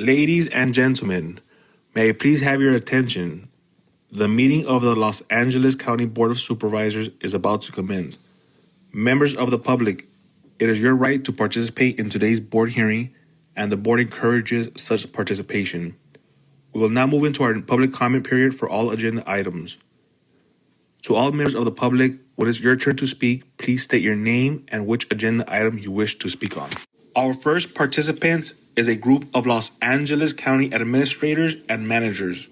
Ladies and gentlemen, may I please have your attention? The meeting of the Los Angeles County Board of Supervisors is about to commence. Members of the public, it is your right to participate in today's board hearing, and the board encourages such participation. We will now move into our public comment period for all agenda items. To all members of the public, when it's your turn to speak, please state your name and which agenda item you wish to speak on. Our first participants is a group of Los Angeles County administrators and managers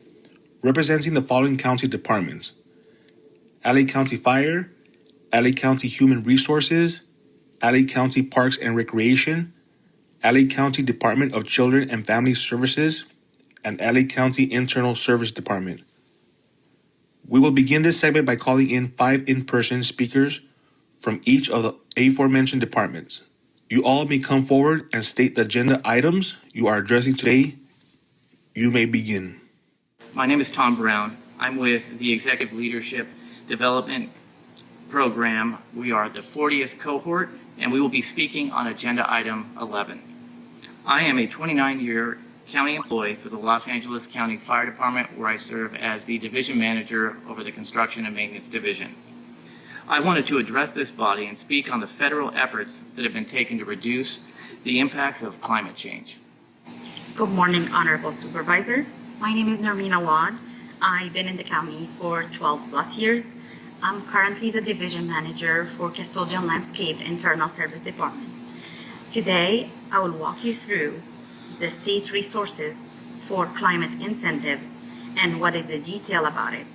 representing the following county departments: LA County Fire, LA County Human Resources, LA County Parks and Recreation, LA County Department of Children and Family Services, and LA County Internal Service Department. We will begin this segment by calling in 5 in-person speakers from each of the aforementioned departments. You all may come forward and state the agenda items you are addressing today. You may begin. My name is Tom Brown. I'm with the Executive Leadership Development Program. We are the 40th cohort, and we will be speaking on agenda item 11. I am a 29-year county employee for the Los Angeles County Fire Department, where I serve as the division manager over the Construction and Maintenance Division. I wanted to address this body and speak on the federal efforts that have been taken to reduce the impacts of climate change. Good morning, Honorable Supervisor. My name is Nermina Wad. I've been in the county for 12 plus years. I'm currently the division manager for Custodial Landscape Internal Service Department. Today, I will walk you through the state resources for climate incentives and what is the detail about it.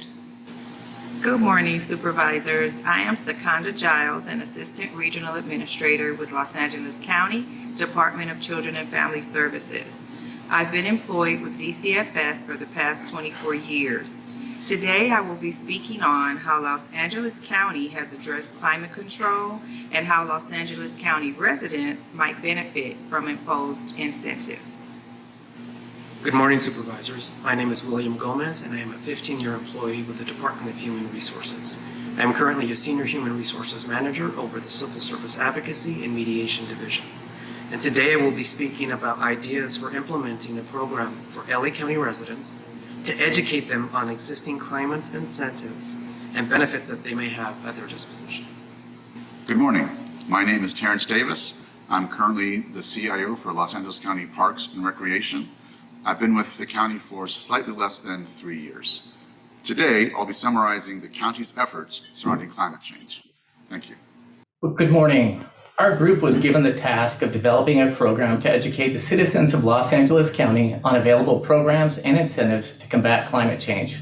Good morning, supervisors. I am Secunda Giles, an assistant regional administrator with Los Angeles County Department of Children and Family Services. I've been employed with DCFS for the past 24 years. Today, I will be speaking on how Los Angeles County has addressed climate control and how Los Angeles County residents might benefit from imposed incentives. Good morning, supervisors. My name is William Gomez, and I am a 15-year employee with the Department of Human Resources. I am currently a Senior Human Resources Manager over the Civil Service Advocacy and Mediation Division. And today I will be speaking about ideas for implementing a program for LA County residents to educate them on existing climate incentives and benefits that they may have at their disposition. Good morning. My name is Terrence Davis. I'm currently the CIO for Los Angeles County Parks and Recreation. I've been with the county for slightly less than 3 years. Today, I'll be summarizing the county's efforts surrounding climate change. Thank you. Good morning. Our group was given the task of developing a program to educate the citizens of Los Angeles County on available programs and incentives to combat climate change.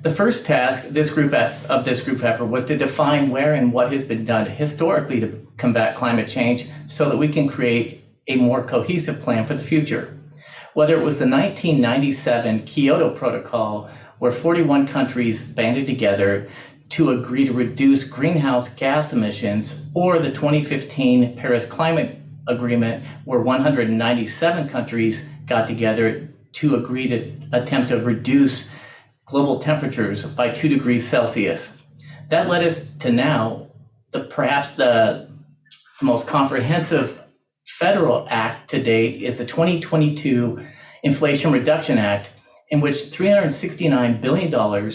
The first task of this group effort was to define where and what has been done historically to combat climate change so that we can create a more cohesive plan for the future. Whether it was the 1997 Kyoto Protocol, where 41 countries banded together to agree to reduce greenhouse gas emissions, or the 2015 Paris Climate Agreement, where 197 countries got together to agree to attempt to reduce global temperatures by 2 degrees Celsius. That led us to now, perhaps the most comprehensive federal act to date is the 2022 Inflation Reduction Act, in which $369 billion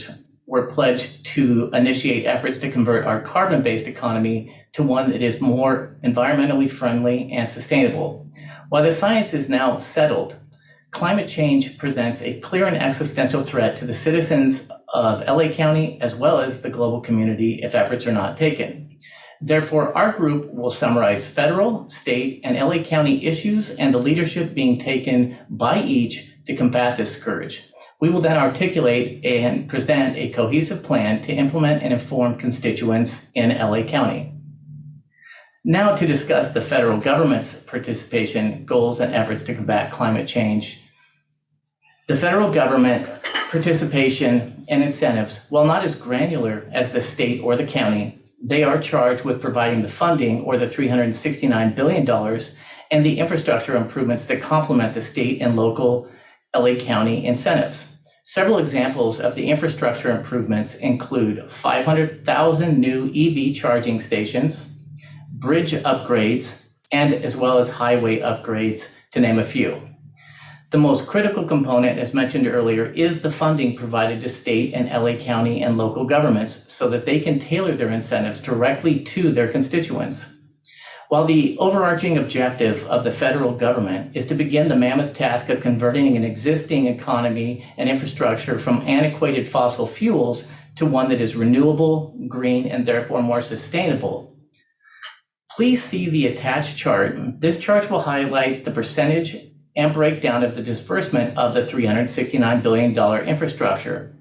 were pledged to initiate efforts to convert our carbon-based economy to one that is more environmentally friendly and sustainable. While the science is now settled, climate change presents a clear and existential threat to the citizens of LA County as well as the global community if efforts are not taken. Therefore, our group will summarize federal, state, and LA County issues and the leadership being taken by each to combat this scourge. We will then articulate and present a cohesive plan to implement and inform constituents in LA County. Now to discuss the federal government's participation, goals, and efforts to combat climate change. The federal government participation and incentives, while not as granular as the state or the county, they are charged with providing the funding, or the $369 billion, and the infrastructure improvements that complement the state and local LA County incentives. Several examples of the infrastructure improvements include 500,000 new EV charging stations, bridge upgrades, and as well as highway upgrades, to name a few. The most critical component, as mentioned earlier, is the funding provided to state and LA County and local governments so that they can tailor their incentives directly to their constituents. While the overarching objective of the federal government is to begin the mammoth task of converting an existing economy and infrastructure from antiquated fossil fuels to one that is renewable, green, and therefore more sustainable, please see the attached chart. This chart will highlight the percentage and breakdown of the disbursement of the $369 billion infrastructure.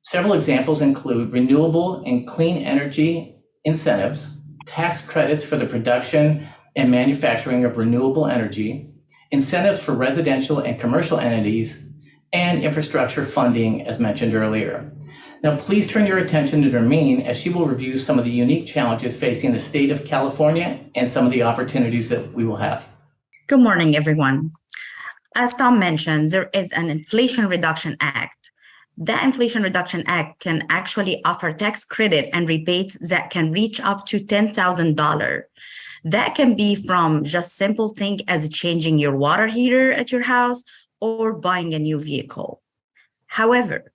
Several examples include renewable and clean energy incentives, tax credits for the production and manufacturing of renewable energy, incentives for residential and commercial entities, and infrastructure funding, as mentioned earlier. Now, please turn your attention to Nermeen as she will review some of the unique challenges facing the state of California and some of the opportunities that we will have. Good morning, everyone. As Tom mentioned, there is an Inflation Reduction Act. The Inflation Reduction Act can actually offer tax credit and rebates that can reach up to $10,000. That can be from just simple thing as changing your water heater at your house or buying a new vehicle. However,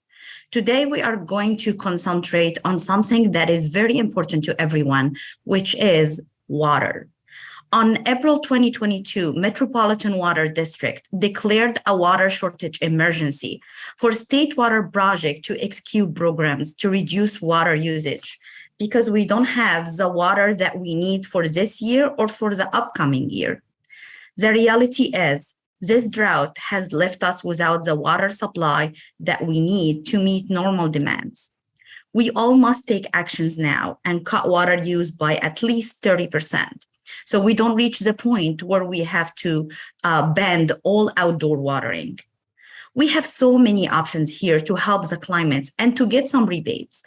today we are going to concentrate on something that is very important to everyone, which is water. On April 2022, Metropolitan Water District declared a water shortage emergency for state water project to execute programs to reduce water usage because we don't have the water that we need for this year or for the upcoming year. The reality is this drought has left us without the water supply that we need to meet normal demands. We all must take actions now and cut water use by at least 30%. So we don't reach the point where we have to ban all outdoor watering. We have so many options here to help the climate and to get some rebates.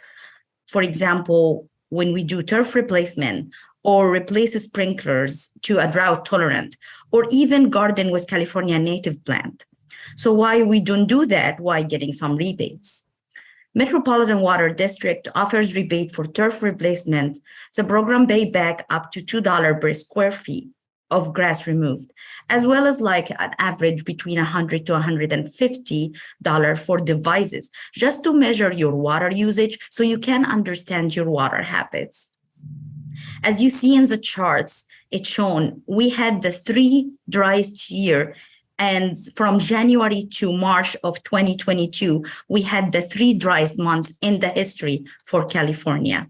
For example, when we do turf replacement or replace sprinklers to a drought tolerant, or even garden with California native plant. So why we don't do that while getting some rebates? Metropolitan Water District offers rebate for turf replacement. The program pay back up to $2 per square feet of grass removed, as well as like an average between $100 to $150 for devices, just to measure your water usage so you can understand your water habits. As you see in the charts, it's shown we had the 3 driest year. And from January to March of 2022, we had the 3 driest months in the history for California.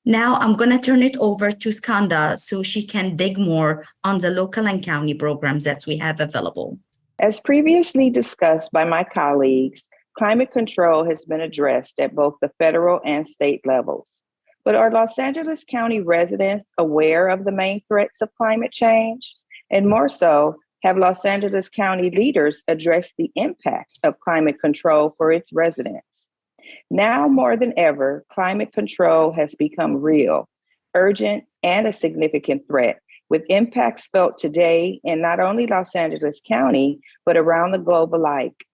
Now I'm going to turn it over to Skanda so she can dig more on the local and county programs that we have available. As previously discussed by my colleagues, climate control has been addressed at both the federal and state levels. But are Los Angeles County residents aware of the main threats of climate change? And more so, have Los Angeles County leaders addressed the impact of climate control for its residents? Now more than ever, climate control has become real, urgent, and a significant threat, with impacts felt today in not only Los Angeles County, but around the globe alike.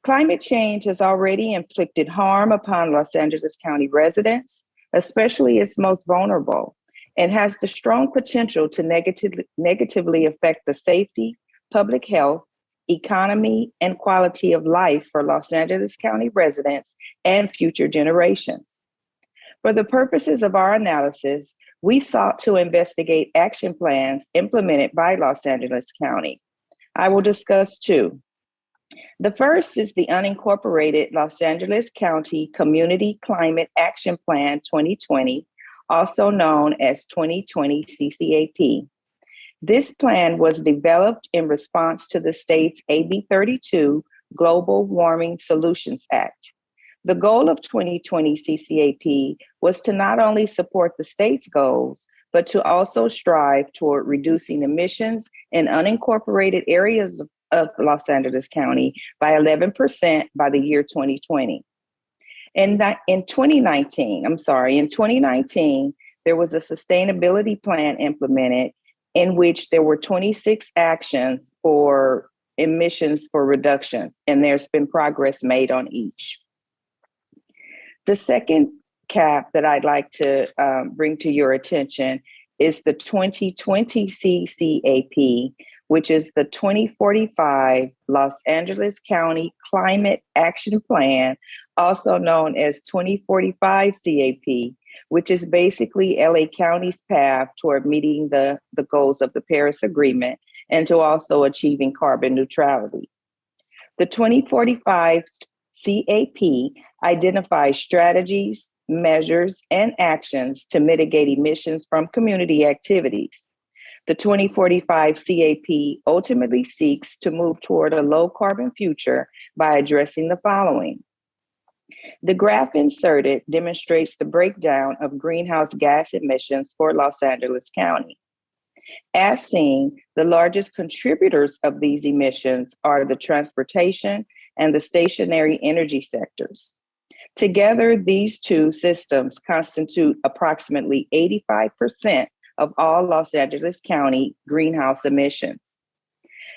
Climate change has already inflicted harm upon Los Angeles County residents, especially its most vulnerable, and has the strong potential to negatively affect the safety, public health, economy, and quality of life for Los Angeles County residents and future generations. For the purposes of our analysis, we sought to investigate action plans implemented by Los Angeles County. I will discuss 2. The first is the unincorporated Los Angeles County Community Climate Action Plan 2020, also known as 2020 CCAP. This plan was developed in response to the state's AB 32 Global Warming Solutions Act. The goal of 2020 CCAP was to not only support the state's goals, but to also strive toward reducing emissions in unincorporated areas of Los Angeles County by 11% by the year 2020. In 2019, there was a sustainability plan implemented in which there were 26 actions for emissions for reduction, and there's been progress made on each. The second cap that I'd like to bring to your attention is the 2020 CCAP, which is the 2045 Los Angeles County Climate Action Plan, also known as 2045 CAP, which is basically LA County's path toward meeting the goals of the Paris Agreement and to also achieving carbon neutrality. The 2045 CAP identifies strategies, measures, and actions to mitigate emissions from community activities. The 2045 CAP ultimately seeks to move toward a low carbon future by addressing the following. The graph inserted demonstrates the breakdown of greenhouse gas emissions for Los Angeles County. As seen, the largest contributors of these emissions are the transportation and the stationary energy sectors. Together, these two systems constitute approximately 85% of all Los Angeles County greenhouse emissions.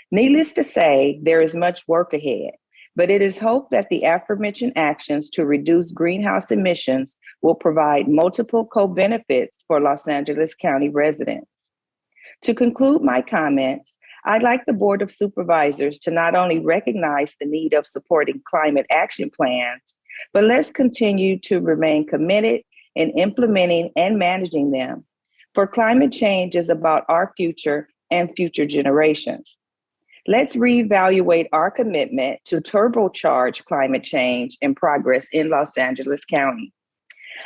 Needless to say, there is much work ahead, but it is hoped that the aforementioned actions to reduce greenhouse emissions will provide multiple co-benefits for Los Angeles County residents. To conclude my comments, I'd like the Board of Supervisors to not only recognize the need of supporting climate action plans, but let's continue to remain committed in implementing and managing them. For climate change is about our future and future generations. Let's reevaluate our commitment to turbocharge climate change and progress in Los Angeles County.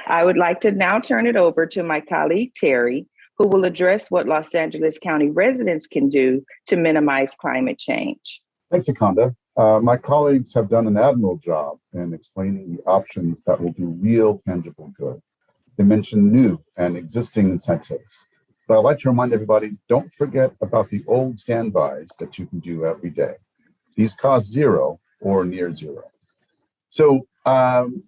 I would like to now turn it over to my colleague, Terry, who will address what Los Angeles County residents can do to minimize climate change. Thanks, Seconda. My colleagues have done an admirable job in explaining the options that will do real, tangible good. They mentioned new and existing incentives. But I'd like to remind everybody, don't forget about the old standbys that you can do every day. These cost zero or near zero. So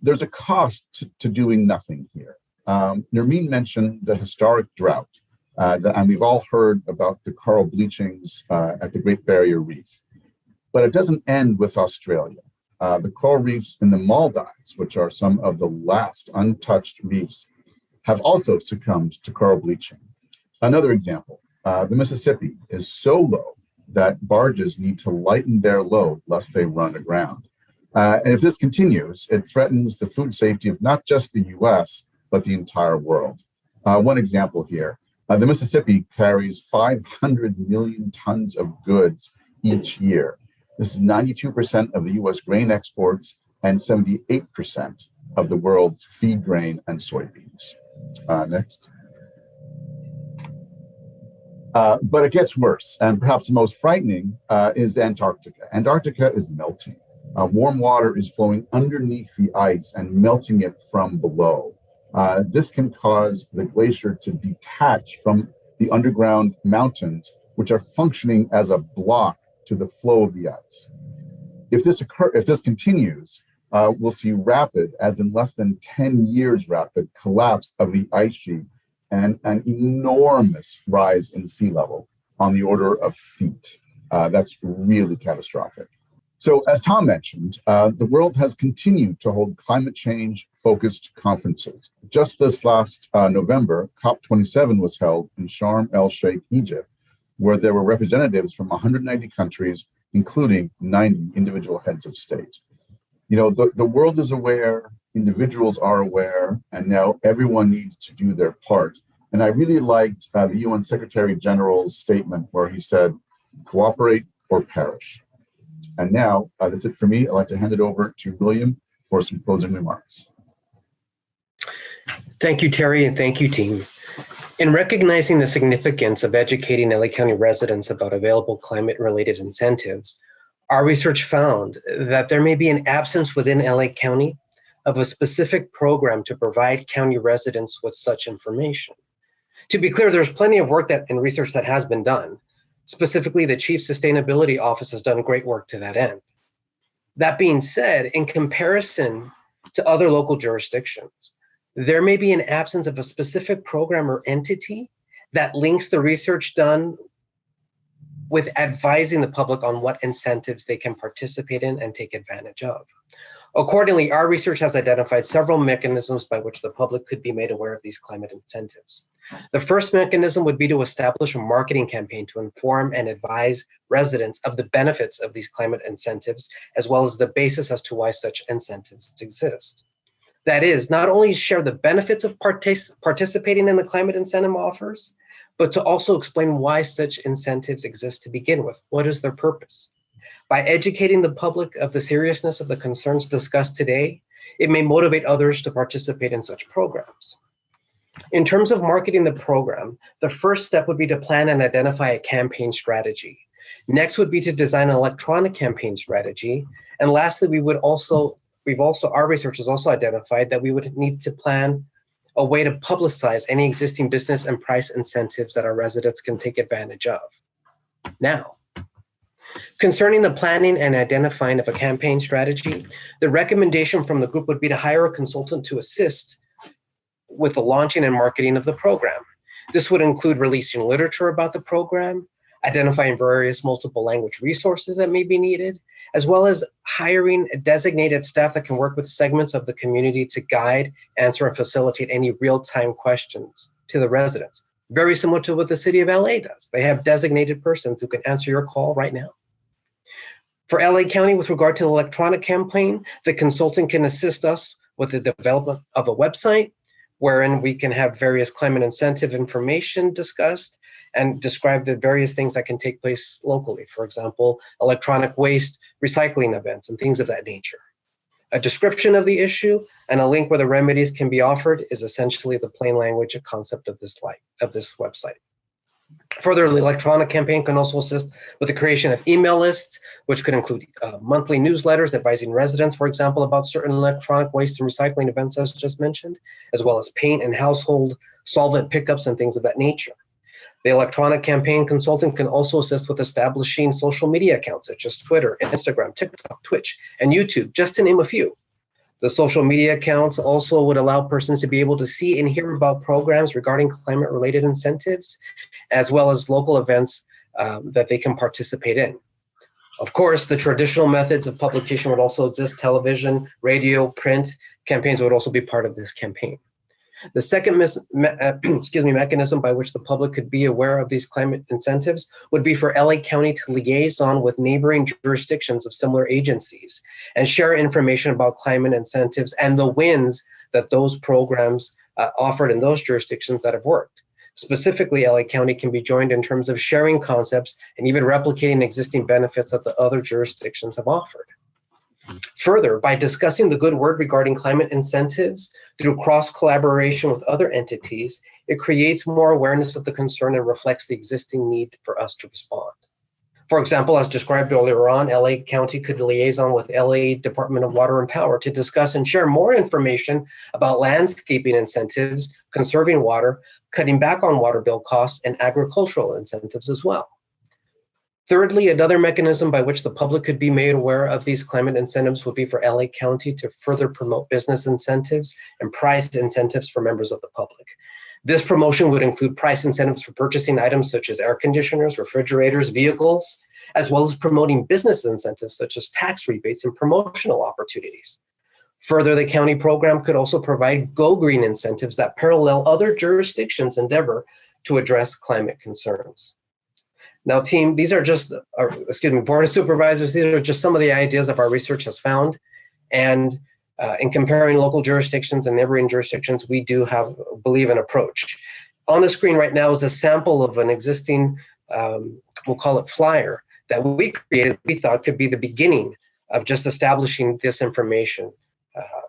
there's a cost to doing nothing here. Nermeen mentioned the historic drought, and we've all heard about the coral bleachings at the Great Barrier Reef. But it doesn't end with Australia. The coral reefs in the Maldives, which are some of the last untouched reefs, have also succumbed to coral bleaching. Another example, the Mississippi is so low that barges need to lighten their load lest they run aground. And if this continues, it threatens the food safety of not just the US, but the entire world. One example here, the Mississippi carries 500 million tons of goods each year. This is 92% of the US grain exports and 78% of the world's feed grain and soybeans. Next. But it gets worse, and perhaps the most frightening is Antarctica. Antarctica is melting. Warm water is flowing underneath the ice and melting it from below. This can cause the glacier to detach from the underground mountains, which are functioning as a block to the flow of the ice. If this continues, we'll see rapid, as in less than 10 years rapid, collapse of the ice sheet and an enormous rise in sea level on the order of feet. That's really catastrophic. So as Tom mentioned, the world has continued to hold climate change focused conferences. Just this last November, COP27 was held in Sharm el Sheikh, Egypt, where there were representatives from 190 countries, including 90 individual heads of state. You know, the world is aware, individuals are aware, and now everyone needs to do their part. And I really liked the UN Secretary General's statement where he said, cooperate or perish. And now, that's it for me. I'd like to hand it over to William for some closing remarks. Thank you, Terry, and thank you, team. In recognizing the significance of educating LA County residents about available climate-related incentives, our research found that there may be an absence within LA County of a specific program to provide county residents with such information. To be clear, there's plenty of work and research that has been done. Specifically, the Chief Sustainability Office has done great work to that end. That being said, in comparison to other local jurisdictions, there may be an absence of a specific program or entity that links the research done with advising the public on what incentives they can participate in and take advantage of. Accordingly, our research has identified several mechanisms by which the public could be made aware of these climate incentives. The first mechanism would be to establish a marketing campaign to inform and advise residents of the benefits of these climate incentives, as well as the basis as to why such incentives exist. That is, not only share the benefits of participating in the climate incentive offers, but to also explain why such incentives exist to begin with. What is their purpose? By educating the public of the seriousness of the concerns discussed today, it may motivate others to participate in such programs. In terms of marketing the program, the first step would be to plan and identify a campaign strategy. Next would be to design an electronic campaign strategy. And lastly, our research has also identified that we would need to plan a way to publicize any existing business and price incentives that our residents can take advantage of. Now, concerning the planning and identifying of a campaign strategy, the recommendation from the group would be to hire a consultant to assist with the launching and marketing of the program. This would include releasing literature about the program, identifying various multiple language resources that may be needed, as well as hiring designated staff that can work with segments of the community to guide, answer, and facilitate any real-time questions to the residents. Very similar to what the city of LA does. They have designated persons who can answer your call right now. For LA County, with regard to the electronic campaign, the consultant can assist us with the development of a website wherein we can have various climate incentive information discussed and describe the various things that can take place locally. For example, electronic waste recycling events and things of that nature. A description of the issue and a link where the remedies can be offered is essentially the plain language concept of this website. Further, the electronic campaign can also assist with the creation of email lists, which could include monthly newsletters advising residents, for example, about certain electronic waste and recycling events as just mentioned, as well as paint and household solvent pickups and things of that nature. The electronic campaign consultant can also assist with establishing social media accounts such as Twitter, Instagram, TikTok, Twitch, and YouTube, just to name a few. The social media accounts also would allow persons to be able to see and hear about programs regarding climate-related incentives, as well as local events that they can participate in. Of course, the traditional methods of publication would also exist. Television, radio, print campaigns would also be part of this campaign. The second mechanism by which the public could be aware of these climate incentives would be for LA County to liaison with neighboring jurisdictions of similar agencies and share information about climate incentives and the wins that those programs offered in those jurisdictions that have worked. Specifically, LA County can be joined in terms of sharing concepts and even replicating existing benefits that the other jurisdictions have offered. Further, by discussing the good word regarding climate incentives through cross-collaboration with other entities, it creates more awareness of the concern and reflects the existing need for us to respond. For example, as described earlier on, LA County could liaison with LA Department of Water and Power to discuss and share more information about landscaping incentives, conserving water, cutting back on water bill costs, and agricultural incentives as well. Thirdly, another mechanism by which the public could be made aware of these climate incentives would be for LA County to further promote business incentives and price incentives for members of the public. This promotion would include price incentives for purchasing items such as air conditioners, refrigerators, vehicles, as well as promoting business incentives such as tax rebates and promotional opportunities. Further, the county program could also provide Go Green incentives that parallel other jurisdictions' endeavor to address climate concerns. Now, team, these are just, Board of Supervisors, these are just some of the ideas that our research has found. And in comparing local jurisdictions and neighboring jurisdictions, we do believe an approach. On the screen right now is a sample of an existing, we'll call it flyer, that we created, we thought could be the beginning of just establishing this information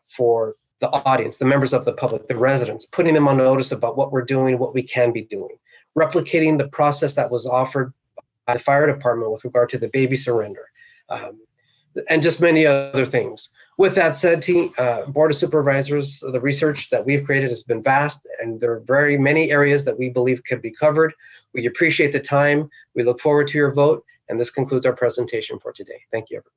for the audience, the members of the public, the residents, putting them on notice about what we're doing, what we can be doing, replicating the process that was offered by the fire department with regard to the baby surrender, and just many other things. With that said, Board of Supervisors, the research that we've created has been vast, and there are very many areas that we believe could be covered. We appreciate the time. We look forward to your vote, and this concludes our presentation for today. Thank you, everyone.